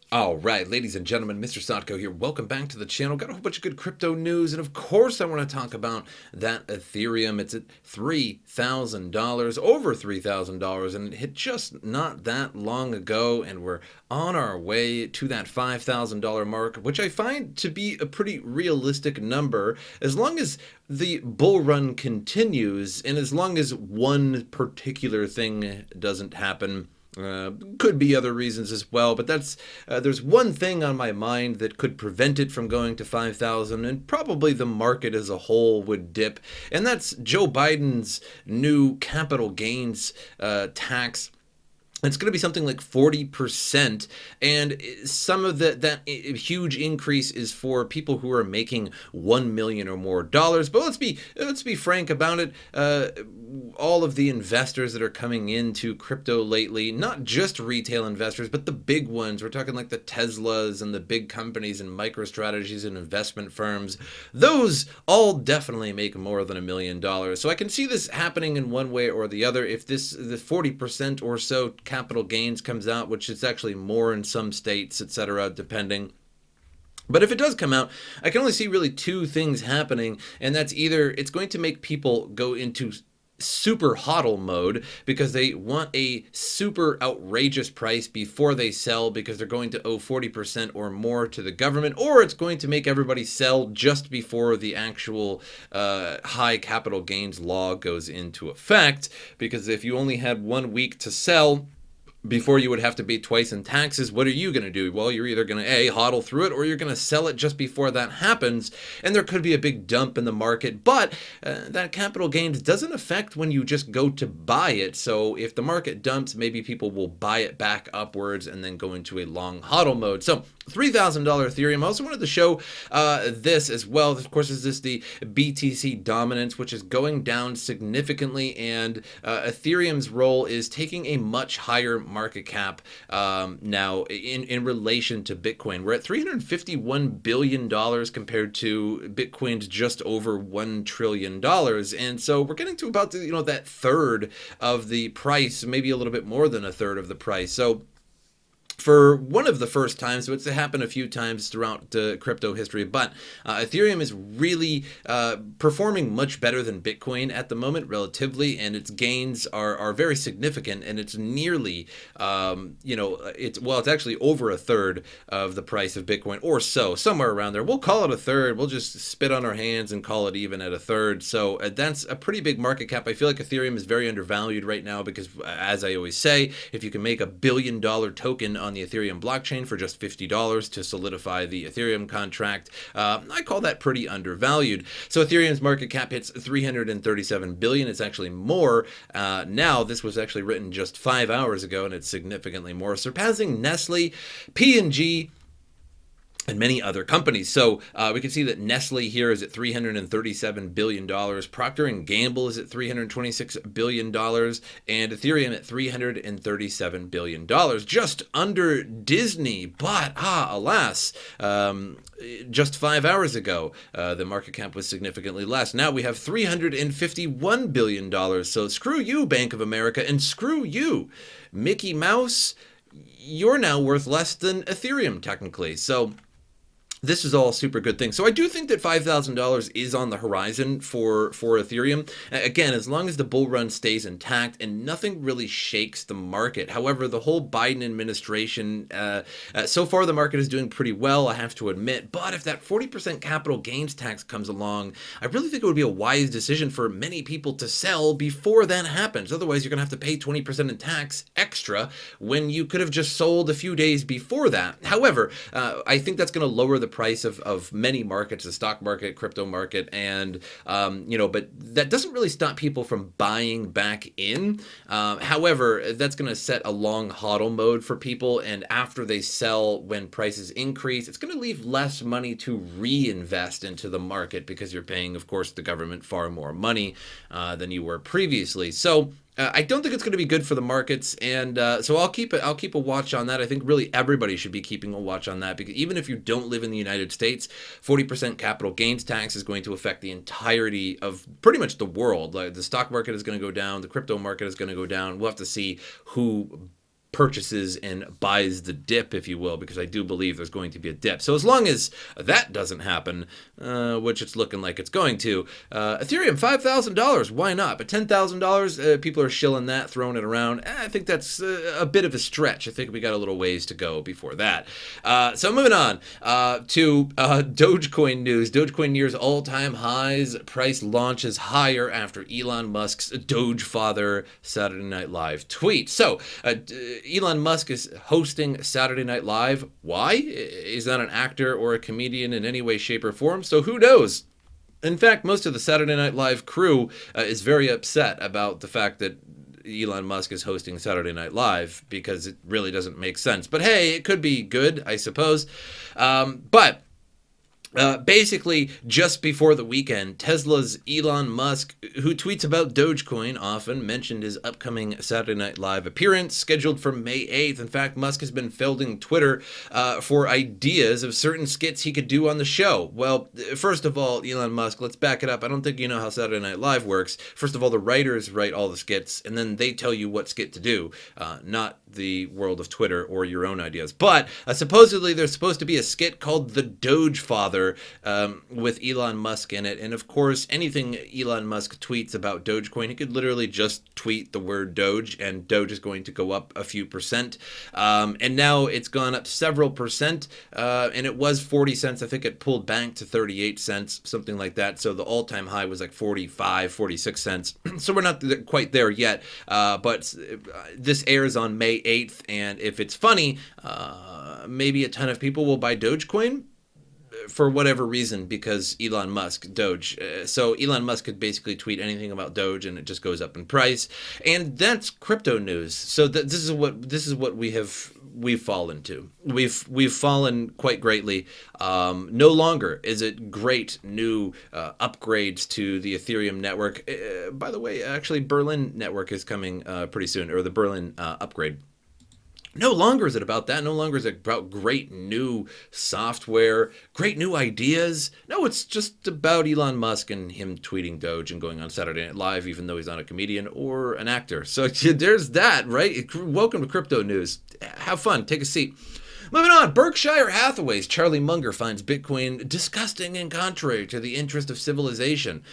All right, ladies and gentlemen, MrSotko here. Welcome back to the channel. Got a whole bunch of good crypto news, and of course, I want to talk about that Ethereum. It's at $3,000, over $3,000, and it hit just not that long ago, and we're on our way to that $5,000 mark, which I find to be a pretty realistic number as long as the bull run continues, and as long as one particular thing doesn't happen. Could be other reasons as well, but there's one thing on my mind that could prevent it from going to 5,000, and probably the market as a whole would dip, and that's Joe Biden's new capital gains tax. It's going to be something like 40%, and some of that huge increase is for people who are making $1 million or more dollars. But let's be frank about it. All of the investors that are coming into crypto lately, not just retail investors, but the big ones. We're talking like the Teslas and the big companies and MicroStrategies and investment firms. Those all definitely make more than $1 million. So I can see this happening in one way or the other. If the 40% or so capital gains comes out, which is actually more in some states, etc., depending. But if it does come out, I can only see really two things happening, and that's either it's going to make people go into super hodl mode because they want a super outrageous price before they sell because they're going to owe 40% or more to the government, or it's going to make everybody sell just before the actual high capital gains law goes into effect, because if you only had 1 week to sell before you would have to pay twice in taxes, what are you going to do? Well, you're either going to hodl through it, or you're going to sell it just before that happens, and there could be a big dump in the market. But that capital gains doesn't affect when you just go to buy it. So if the market dumps, maybe people will buy it back upwards and then go into a long hodl mode. So $3,000 Ethereum. I also wanted to show this as well. Of course, is this the BTC dominance, which is going down significantly, and Ethereum's role is taking a much higher market cap now in relation to Bitcoin. We're at $351 billion compared to Bitcoin's just over $1 trillion. And so we're getting to about that third of the price, maybe a little bit more than a third of the price. So for one of the first times, so it's happened a few times throughout crypto history, but Ethereum is really performing much better than Bitcoin at the moment, relatively, and its gains are very significant, and it's nearly, it's actually over a third of the price of Bitcoin, or so, somewhere around there. We'll call it a third. We'll just spit on our hands and call it even at a third. So that's a pretty big market cap. I feel like Ethereum is very undervalued right now because, as I always say, if you can make $1 billion token on the Ethereum blockchain for just $50 to solidify the Ethereum contract, I call that pretty undervalued. So Ethereum's market cap hits 337 billion. It's actually more now. This was actually written just 5 hours ago, and it's significantly more, surpassing Nestle, P&G, and many other companies. So we can see that Nestle here is at $337 billion. Procter & Gamble is at $326 billion. And Ethereum at $337 billion. Just under Disney. But, alas, just 5 hours ago, the market cap was significantly less. Now we have $351 billion. So screw you, Bank of America, and screw you, Mickey Mouse. You're now worth less than Ethereum, technically. So this is all super good things. So I do think that $5,000 is on the horizon for Ethereum. Again, as long as the bull run stays intact and nothing really shakes the market. However, the whole Biden administration, so far the market is doing pretty well, I have to admit. But if that 40% capital gains tax comes along, I really think it would be a wise decision for many people to sell before that happens. Otherwise, you're going to have to pay 20% in tax extra when you could have just sold a few days before that. However, I think that's going to lower the price of many markets, the stock market, crypto market, and but that doesn't really stop people from buying back in. However, that's going to set a long hodl mode for people, and after they sell when prices increase, it's going to leave less money to reinvest into the market because you're paying, of course, the government far more money than you were previously. So I don't think it's going to be good for the markets, and so I'll keep a watch on that. I think really everybody should be keeping a watch on that, because even if you don't live in the United States, 40% capital gains tax is going to affect the entirety of pretty much the world. Like, the stock market is going to go down, the crypto market is going to go down. We'll have to see who purchases and buys the dip, if you will, because I do believe there's going to be a dip. So as long as that doesn't happen, which it's looking like it's going to, Ethereum, $5,000, why not? But $10,000, people are shilling that, throwing it around. I think that's a bit of a stretch. I think we got a little ways to go before that. So moving on to Dogecoin news. Dogecoin nears all-time highs. Price launches higher after Elon Musk's Doge father Saturday Night Live tweet. So Elon Musk is hosting Saturday Night Live. Why? He's not an actor or a comedian in any way, shape, or form, so who knows? In fact, most of the Saturday Night Live crew is very upset about the fact that Elon Musk is hosting Saturday Night Live because it really doesn't make sense. But hey, it could be good, I suppose. Basically, just before the weekend, Tesla's Elon Musk, who tweets about Dogecoin often, mentioned his upcoming Saturday Night Live appearance scheduled for May 8th. In fact, Musk has been fielding Twitter for ideas of certain skits he could do on the show. Well, first of all, Elon Musk, let's back it up. I don't think you know how Saturday Night Live works. First of all, the writers write all the skits, and then they tell you what skit to do, not the world of Twitter or your own ideas. But supposedly there's supposed to be a skit called The Doge Father with Elon Musk in it. And of course, anything Elon Musk tweets about Dogecoin, he could literally just tweet the word Doge and Doge is going to go up a few percent. And now it's gone up several percent, and it was 40 cents. I think it pulled back to 38 cents, something like that. So the all-time high was like 45, 46 cents. So we're not quite there yet, but this airs on May 8th, and if it's funny, maybe a ton of people will buy Dogecoin for whatever reason, because Elon Musk, Doge. So Elon Musk could basically tweet anything about Doge and it just goes up in price. And that's crypto news. So this is what we've fallen to. We've fallen quite greatly. No longer is it great new upgrades to the Ethereum network. By the way, actually Berlin network is coming pretty soon, or the Berlin upgrade. No longer is it about that. No longer is it about great new software, great new ideas. No, it's just about Elon Musk and him tweeting Doge and going on Saturday Night Live, even though he's not a comedian or an actor. So there's that, right? Welcome to crypto news. Have fun. Take a seat. Moving on, Berkshire Hathaway's Charlie Munger finds Bitcoin disgusting and contrary to the interest of civilization.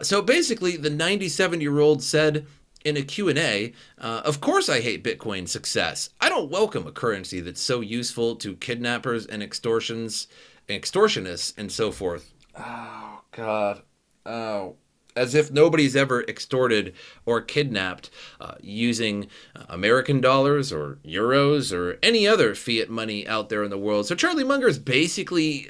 So basically, the 97-year-old said in a Q&A, of course I hate Bitcoin's success. I don't welcome a currency that's so useful to kidnappers and extortionists and so forth. Oh, God. Oh. As if nobody's ever extorted or kidnapped using American dollars or euros or any other fiat money out there in the world. So Charlie Munger is basically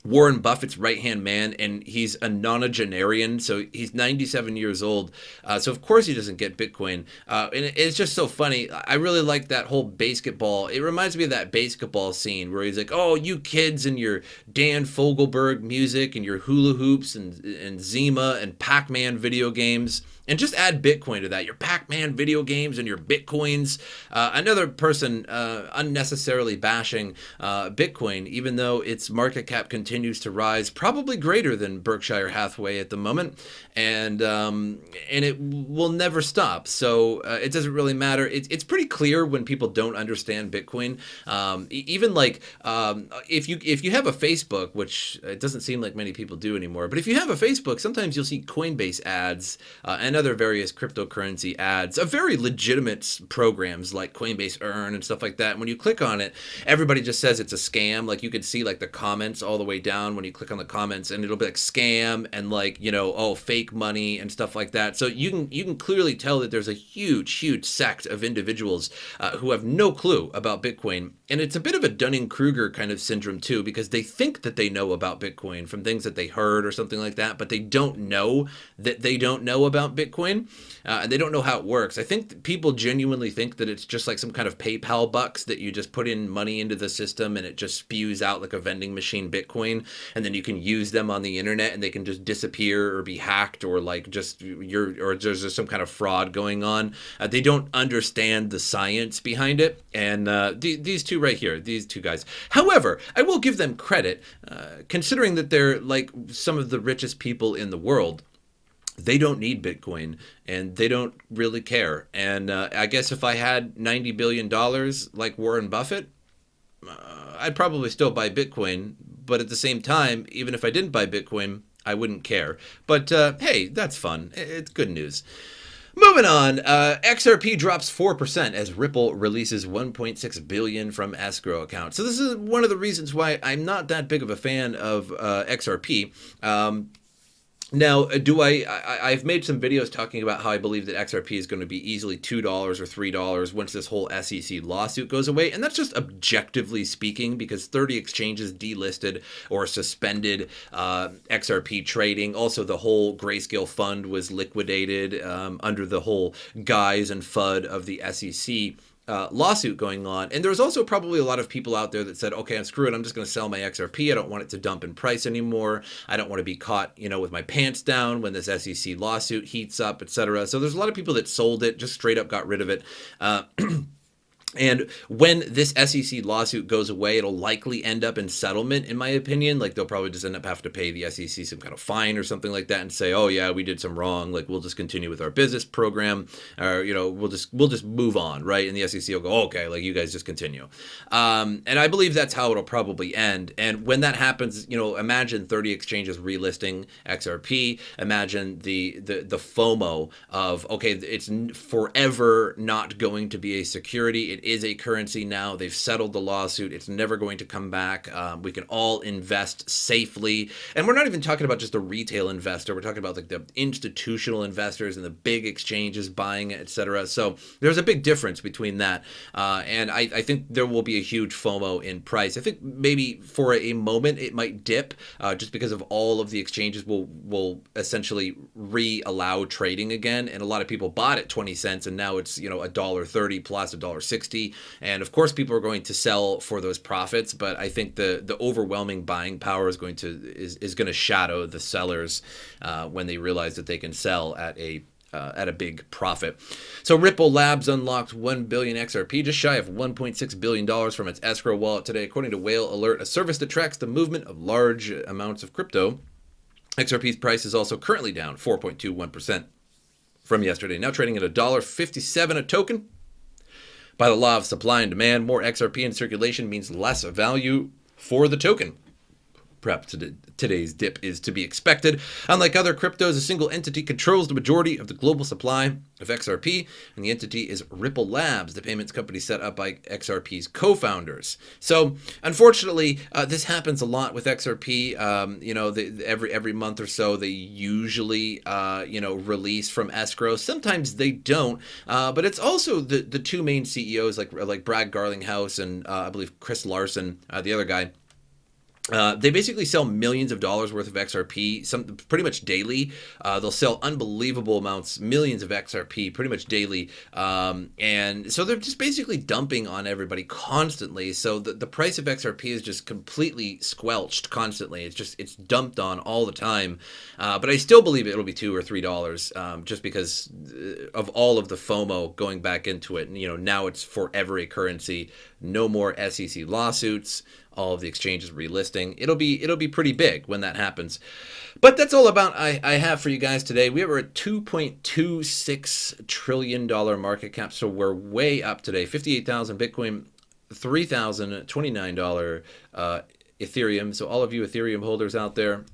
Warren Buffett's right-hand man, and he's a nonagenarian, so he's 97 years old, so of course he doesn't get Bitcoin, and it's just so funny. I really like that whole basketball. It reminds me of that basketball scene where he's like, oh, you kids and your Dan Fogelberg music and your hula hoops and Zima and Pac-Man video games. And just add Bitcoin to that. Your Pac-Man video games and your Bitcoins. Another person unnecessarily bashing Bitcoin, even though its market cap continues to rise, probably greater than Berkshire Hathaway at the moment, and it will never stop. So it doesn't really matter. It's pretty clear when people don't understand Bitcoin. Even like if you have a Facebook, which it doesn't seem like many people do anymore, but if you have a Facebook, sometimes you'll see Coinbase ads and other various cryptocurrency ads of very legitimate programs like Coinbase Earn and stuff like that. And when you click on it, everybody just says it's a scam. Like you could see like the comments all the way down when you click on the comments, and it'll be like scam and like, you know, oh, fake money and stuff like that. So you can clearly tell that there's a huge sect of individuals who have no clue about Bitcoin. And it's a bit of a Dunning-Kruger kind of syndrome too, because they think that they know about Bitcoin from things that they heard or something like that, but they don't know that they don't know about Bitcoin, and they don't know how it works. I think people genuinely think that it's just like some kind of PayPal bucks that you just put in money into the system and it just spews out like a vending machine Bitcoin, and then you can use them on the internet and they can just disappear or be hacked, or like just or there's just some kind of fraud going on. They don't understand the science behind it, and these two right here, these two guys. However, I will give them credit, considering that they're like some of the richest people in the world. they don't need Bitcoin and they don't really care. And I guess if I had $90 billion like Warren Buffett, I'd probably still buy Bitcoin. But at the same time, even if I didn't buy Bitcoin, I wouldn't care. But hey, that's fun. It's good news. Moving on, XRP drops 4% as Ripple releases 1.6 billion from escrow account. So this is one of the reasons why I'm not that big of a fan of XRP. Now, I've made some videos talking about how I believe that XRP is going to be easily $2 or $3 once this whole SEC lawsuit goes away. And that's just objectively speaking, because 30 exchanges delisted or suspended XRP trading. Also, the whole Grayscale fund was liquidated under the whole guise and FUD of the SEC lawsuit going on. And there's also probably a lot of people out there that said, okay, screw it, I'm just going to sell my XRP. I don't want it to dump in price anymore. I don't want to be caught, with my pants down when this SEC lawsuit heats up, etc. So there's a lot of people that sold it, just straight up got rid of it. And when this SEC lawsuit goes away, it'll likely end up in settlement, in my opinion. Like, they'll probably just end up having to pay the SEC some kind of fine or something like that and say, oh yeah, we did some wrong. Like, we'll just continue with our business program, or, we'll just move on, right? And the SEC will go, okay, like, you guys just continue. And I believe that's how it'll probably end. And when that happens, imagine 30 exchanges relisting XRP. Imagine the FOMO of, okay, it's forever not going to be a security. It is a currency now. They've settled the lawsuit. It's never going to come back. We can all invest safely. And we're not even talking about just the retail investor. We're talking about like the institutional investors and the big exchanges buying it, etc. So there's a big difference between that. And I think there will be a huge FOMO in price. I think maybe for a moment it might dip just because of all of the exchanges will essentially re-allow trading again. And a lot of people bought at 20 cents and now it's, $1.30 plus $1.60. And of course, people are going to sell for those profits, but I think the overwhelming buying power is going to shadow the sellers when they realize that they can sell at a big profit. So Ripple Labs unlocked 1 billion XRP, just shy of $1.6 billion from its escrow wallet today, according to Whale Alert, a service that tracks the movement of large amounts of crypto. XRP's price is also currently down 4.21% from yesterday, now trading at $1.57 a token. By the law of supply and demand, more XRP in circulation means less value for the token. Perhaps today's dip is to be expected. Unlike other cryptos, a single entity controls the majority of the global supply of XRP, and the entity is Ripple Labs, the payments company set up by XRP's co-founders. So, unfortunately, this happens a lot with XRP. Every month or so, they usually, release from escrow. Sometimes they don't, but it's also the two main CEOs, like Brad Garlinghouse and I believe Chris Larson, the other guy. They basically sell millions of dollars worth of XRP, pretty much daily. They'll sell unbelievable amounts, millions of XRP, pretty much daily. And so they're just basically dumping on everybody constantly. So the price of XRP is just completely squelched constantly. It's dumped on all the time. But I still believe it'll be $2 or $3, just because of all of the FOMO going back into it. And, now it's forever a currency. No more SEC lawsuits. All of the exchanges relisting. It'll be pretty big when that happens. But that's all about I have for you guys today. We were at $2.26 trillion market cap, so we're way up today. 58,000 Bitcoin, $3,029 Ethereum. So all of you Ethereum holders out there,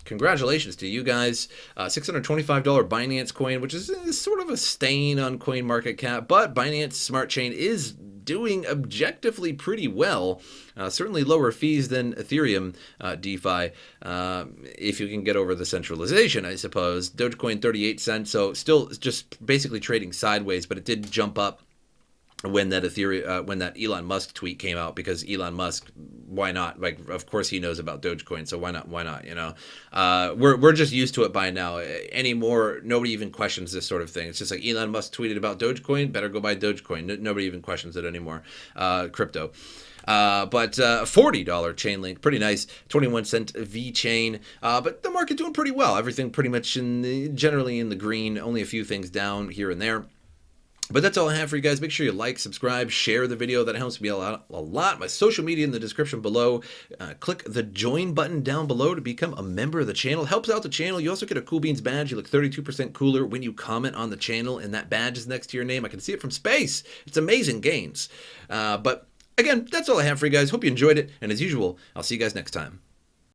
congratulations to you guys. $625 Binance coin, which is sort of a stain on CoinMarketCap, but Binance Smart Chain is doing objectively pretty well. Certainly lower fees than Ethereum DeFi, if you can get over the centralization, I suppose. Dogecoin 38 cents, so still just basically trading sideways, but it did jump up when that Elon Musk tweet came out, because Elon Musk, why not? Like, of course he knows about Dogecoin, so why not? We're just used to it by now. Anymore, nobody even questions this sort of thing. It's just like Elon Musk tweeted about Dogecoin, better go buy Dogecoin. Nobody even questions it anymore. Crypto. But $40 Chainlink, pretty nice, 21 cent VeChain, but the market doing pretty well. Everything pretty much generally in the green, only a few things down here and there. But that's all I have for you guys. Make sure you like, subscribe, share the video. That helps me a lot. My social media in the description below. Click the join button down below to become a member of the channel. Helps out the channel. You also get a Cool Beans badge. You look 32% cooler when you comment on the channel, and that badge is next to your name. I can see it from space. It's amazing gains. But again, that's all I have for you guys. Hope you enjoyed it. And as usual, I'll see you guys next time.